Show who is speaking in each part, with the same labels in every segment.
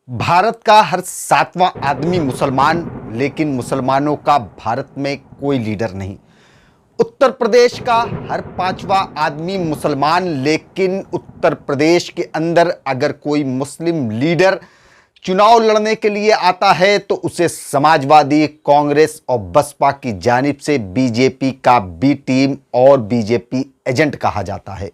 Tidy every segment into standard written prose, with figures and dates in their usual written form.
Speaker 1: भारत का हर 7वां आदमी मुसलमान, लेकिन मुसलमानों का भारत में कोई लीडर नहीं। उत्तर प्रदेश का हर 5वां आदमी मुसलमान, लेकिन उत्तर प्रदेश के अंदर अगर कोई मुस्लिम लीडर चुनाव लड़ने के लिए आता है तो उसे समाजवादी, कांग्रेस और बसपा की जानिब से बीजेपी का बी टीम और बीजेपी एजेंट कहा जाता है।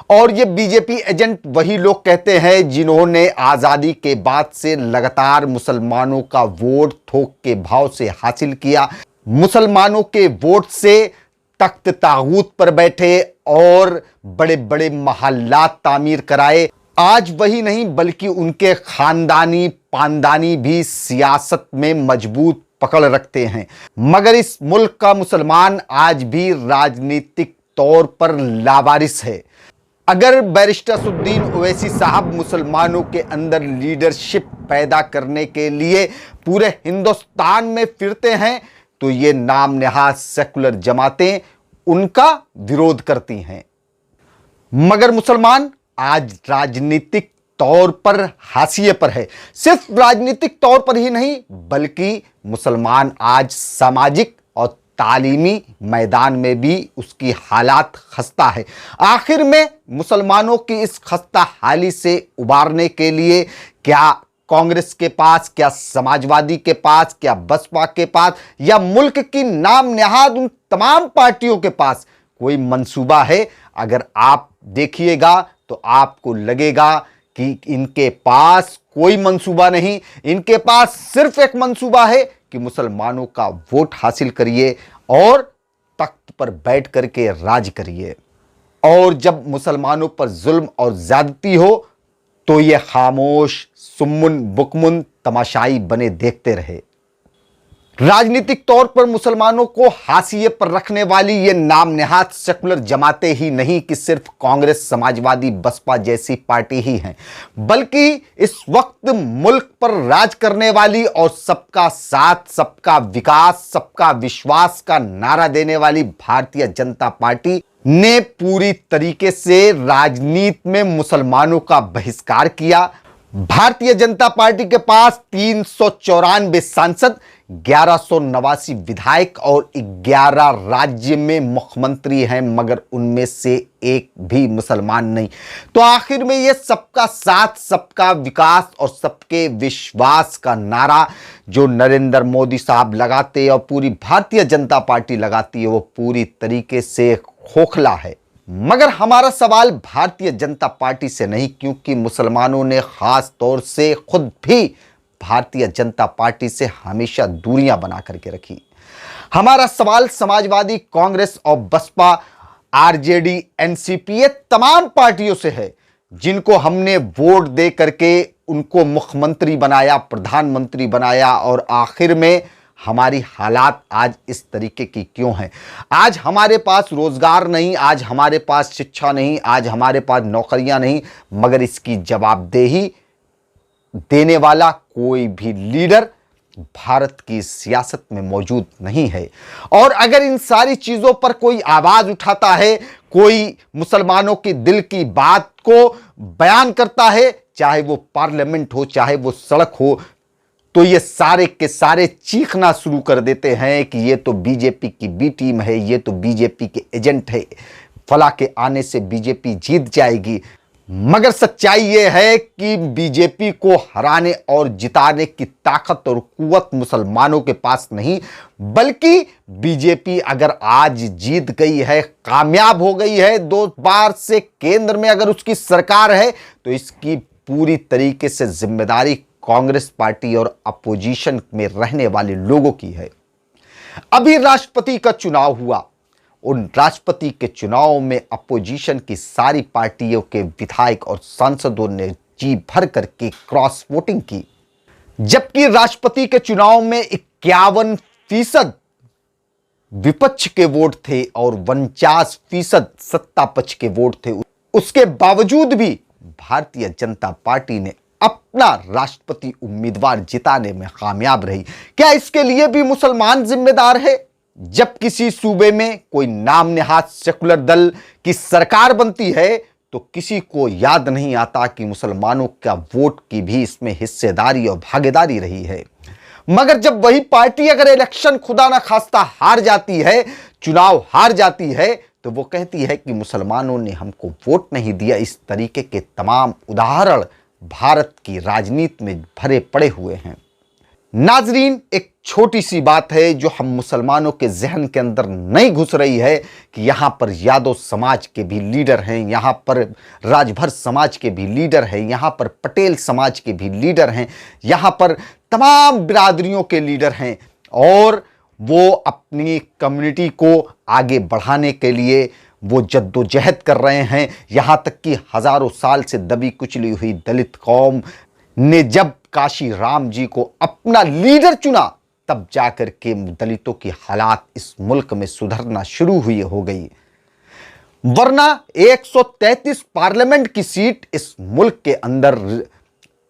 Speaker 1: और ये बीजेपी एजेंट वही लोग कहते हैं जिन्होंने आज़ादी के बाद से लगातार मुसलमानों का वोट थोक के भाव से हासिल किया, मुसलमानों के वोट से तख्त तागूत पर बैठे और बड़े बड़े महल्लात तामीर कराए। आज वही नहीं बल्कि उनके खानदानी पानदानी भी सियासत में मजबूत पकड़ रखते हैं। मगर इस मुल्क का मुसलमान आज भी राजनीतिक तौर पर लावारिस है। अगर बैरिस्टर असदुद्दीन ओवैसी साहब मुसलमानों के अंदर लीडरशिप पैदा करने के लिए पूरे हिंदुस्तान में फिरते हैं तो ये नाम नेहाद सेकुलर जमातें उनका विरोध करती हैं। मगर मुसलमान आज राजनीतिक तौर पर हाशिए पर है। सिर्फ राजनीतिक तौर पर ही नहीं बल्कि मुसलमान आज सामाजिक और तालीमी मैदान में भी उसकी हालात खस्ता है। आखिर में मुसलमानों की इस खस्ता हाली से उबारने के लिए क्या कांग्रेस के पास, क्या समाजवादी के पास, क्या बसपा के पास या मुल्क की नाम नेहाद उन तमाम पार्टियों के पास कोई मंसूबा है? अगर आप देखिएगा तो आपको लगेगा कि इनके पास कोई मंसूबा नहीं। इनके पास सिर्फ एक मंसूबा है कि मुसलमानों का वोट हासिल करिए और तख्त पर बैठ करके राज करिए। और जब मुसलमानों पर जुल्म और ज्यादती हो तो ये खामोश, सुम्मुन बुकमुन तमाशाई बने देखते रहे। राजनीतिक तौर पर मुसलमानों को हाशिए पर रखने वाली ये नाम नेहाद सेकुलर जमातें ही नहीं कि सिर्फ कांग्रेस, समाजवादी, बसपा जैसी पार्टी ही हैं, बल्कि इस वक्त मुल्क पर राज करने वाली और सबका साथ, सबका विकास, सबका विश्वास का नारा देने वाली भारतीय जनता पार्टी ने पूरी तरीके से राजनीति में मुसलमानों का बहिष्कार किया। भारतीय जनता पार्टी के पास 394 सांसद, 1189 विधायक और 11 राज्य में मुख्यमंत्री हैं, मगर उनमें से एक भी मुसलमान नहीं। तो आखिर में ये सबका साथ, सबका विकास और सबके विश्वास का नारा जो नरेंद्र मोदी साहब लगाते और पूरी भारतीय जनता पार्टी लगाती है वो पूरी तरीके से खोखला है। मगर हमारा सवाल भारतीय जनता पार्टी से नहीं, क्योंकि मुसलमानों ने खास तौर से खुद भी भारतीय जनता पार्टी से हमेशा दूरियां बना करके रखी। हमारा सवाल समाजवादी, कांग्रेस और बसपा, आरजेडी, एनसीपी, ये तमाम पार्टियों से है जिनको हमने वोट दे करके उनको मुख्यमंत्री बनाया, प्रधानमंत्री बनाया और आखिर में हमारी हालात आज इस तरीके की क्यों हैं? आज हमारे पास रोजगार नहीं, आज हमारे पास शिक्षा नहीं, आज हमारे पास नौकरियां नहीं, मगर इसकी जवाबदेही देने वाला कोई भी लीडर भारत की सियासत में मौजूद नहीं है। और अगर इन सारी चीजों पर कोई आवाज उठाता है, कोई मुसलमानों के दिल की बात को बयान करता है, चाहे वो पार्लियामेंट हो, चाहे वो सड़क हो, तो ये सारे के सारे चीखना शुरू कर देते हैं कि ये तो बीजेपी की बी टीम है, ये तो बीजेपी के एजेंट है, फला के आने से बीजेपी जीत जाएगी। मगर सच्चाई ये है कि बीजेपी को हराने और जिताने की ताकत और कुव्वत मुसलमानों के पास नहीं, बल्कि बीजेपी अगर आज जीत गई है, कामयाब हो गई है, 2 बार से केंद्र में अगर उसकी सरकार है, तो इसकी पूरी तरीके से जिम्मेदारी कांग्रेस पार्टी और अपोजिशन में रहने वाले लोगों की है। अभी राष्ट्रपति का चुनाव हुआ, उन राष्ट्रपति के चुनाव में अपोजिशन की सारी पार्टियों के विधायक और सांसदों ने जी भर करके क्रॉस वोटिंग की, जबकि राष्ट्रपति के चुनाव में 51% विपक्ष के वोट थे और 49% सत्ता पक्ष के वोट थे। उसके बावजूद भी भारतीय जनता पार्टी ने अपना राष्ट्रपति उम्मीदवार जिताने में कामयाब रही। क्या इसके लिए भी मुसलमान जिम्मेदार है? जब किसी सूबे में कोई नाम नेहाद सेकुलर दल की सरकार बनती है तो किसी को याद नहीं आता कि मुसलमानों का वोट की भी इसमें हिस्सेदारी और भागीदारी रही है। मगर जब वही पार्टी अगर इलेक्शन खुदा ना खास्ता हार जाती है, चुनाव हार जाती है, तो वो कहती है कि मुसलमानों ने हमको वोट नहीं दिया। इस तरीके के तमाम उदाहरण भारत की राजनीति में भरे पड़े हुए हैं। नाजरीन, एक छोटी सी बात है जो हम मुसलमानों के जहन के अंदर नहीं घुस रही है कि यहाँ पर यादव समाज के भी लीडर हैं, यहाँ पर राजभर समाज के भी लीडर हैं, यहाँ पर पटेल समाज के भी लीडर हैं, यहाँ पर तमाम बिरादरियों के लीडर हैं और वो अपनी कम्युनिटी को आगे बढ़ाने के लिए वो जद्दोजहद कर रहे हैं। यहाँ तक कि हज़ारों साल से दबी कुचली हुई दलित कौम ने जब काशी राम जी को अपना लीडर चुना, तब जाकर के दलितों की हालात इस मुल्क में सुधरना शुरू हुई हो गई। वरना 133 पार्लियामेंट की सीट इस मुल्क के अंदर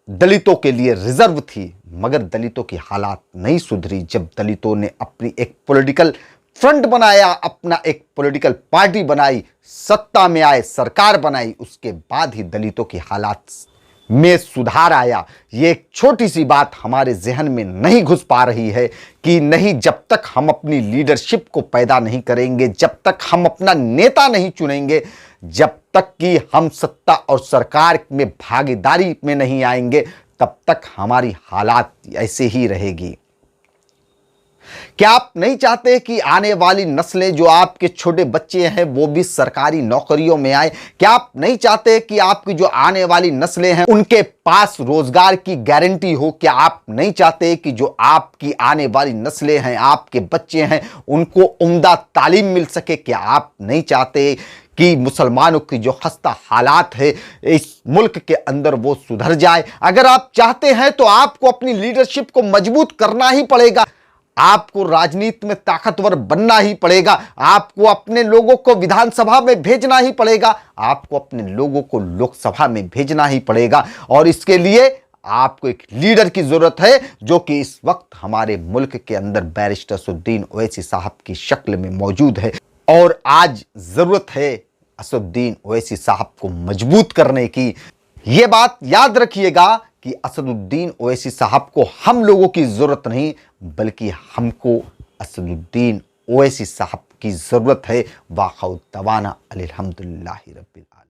Speaker 1: दलितों के लिए रिजर्व थी, मगर दलितों की हालात नहीं सुधरी। जब दलितों ने अपनी एक पॉलिटिकल फ्रंट बनाया, अपना एक पॉलिटिकल पार्टी बनाई, सत्ता में आए, सरकार बनाई, उसके बाद ही दलितों की हालात में सुधार आया। ये एक छोटी सी बात हमारे जहन में नहीं घुस पा रही है कि नहीं, जब तक हम अपनी लीडरशिप को पैदा नहीं करेंगे, जब तक हम अपना नेता नहीं चुनेंगे, जब तक कि हम सत्ता और सरकार में भागीदारी में नहीं आएंगे, तब तक हमारी हालात ऐसे ही रहेगी। क्या आप नहीं चाहते कि आने वाली नस्लें, जो आपके छोटे बच्चे हैं, वो भी सरकारी नौकरियों में आए? क्या आप नहीं चाहते कि आपकी जो आने वाली नस्लें हैं उनके पास रोजगार की गारंटी हो? क्या आप नहीं चाहते कि जो आपकी आने वाली नस्लें हैं, आपके बच्चे हैं, उनको उम्दा तालीम मिल सके? क्या आप नहीं चाहते कि मुसलमानों की जो खस्ता हालात है इस मुल्क के अंदर वो सुधर जाए? अगर आप चाहते हैं तो आपको अपनी लीडरशिप को मजबूत करना ही पड़ेगा, आपको राजनीति में ताकतवर बनना ही पड़ेगा, आपको अपने लोगों को विधानसभा में भेजना ही पड़ेगा, आपको अपने लोगों को लोकसभा में भेजना ही पड़ेगा। और इसके लिए आपको एक लीडर की जरूरत है, जो कि इस वक्त हमारे मुल्क के अंदर बैरिस्टर असदुद्दीन ओवैसी साहब की शक्ल में मौजूद है। और आज जरूरत है असदुद्दीन ओवैसी साहब को मजबूत करने की। यह बात याद रखिएगा कि असदुद्दीन ओवैसी साहब को हम लोगों की जरूरत नहीं, बल्कि हमको असदुद्दीन ओवैसी साहब की जरूरत है। वाखौ दवाना अल्हम्दुलिल्लाहि रब्बिल आलमीन।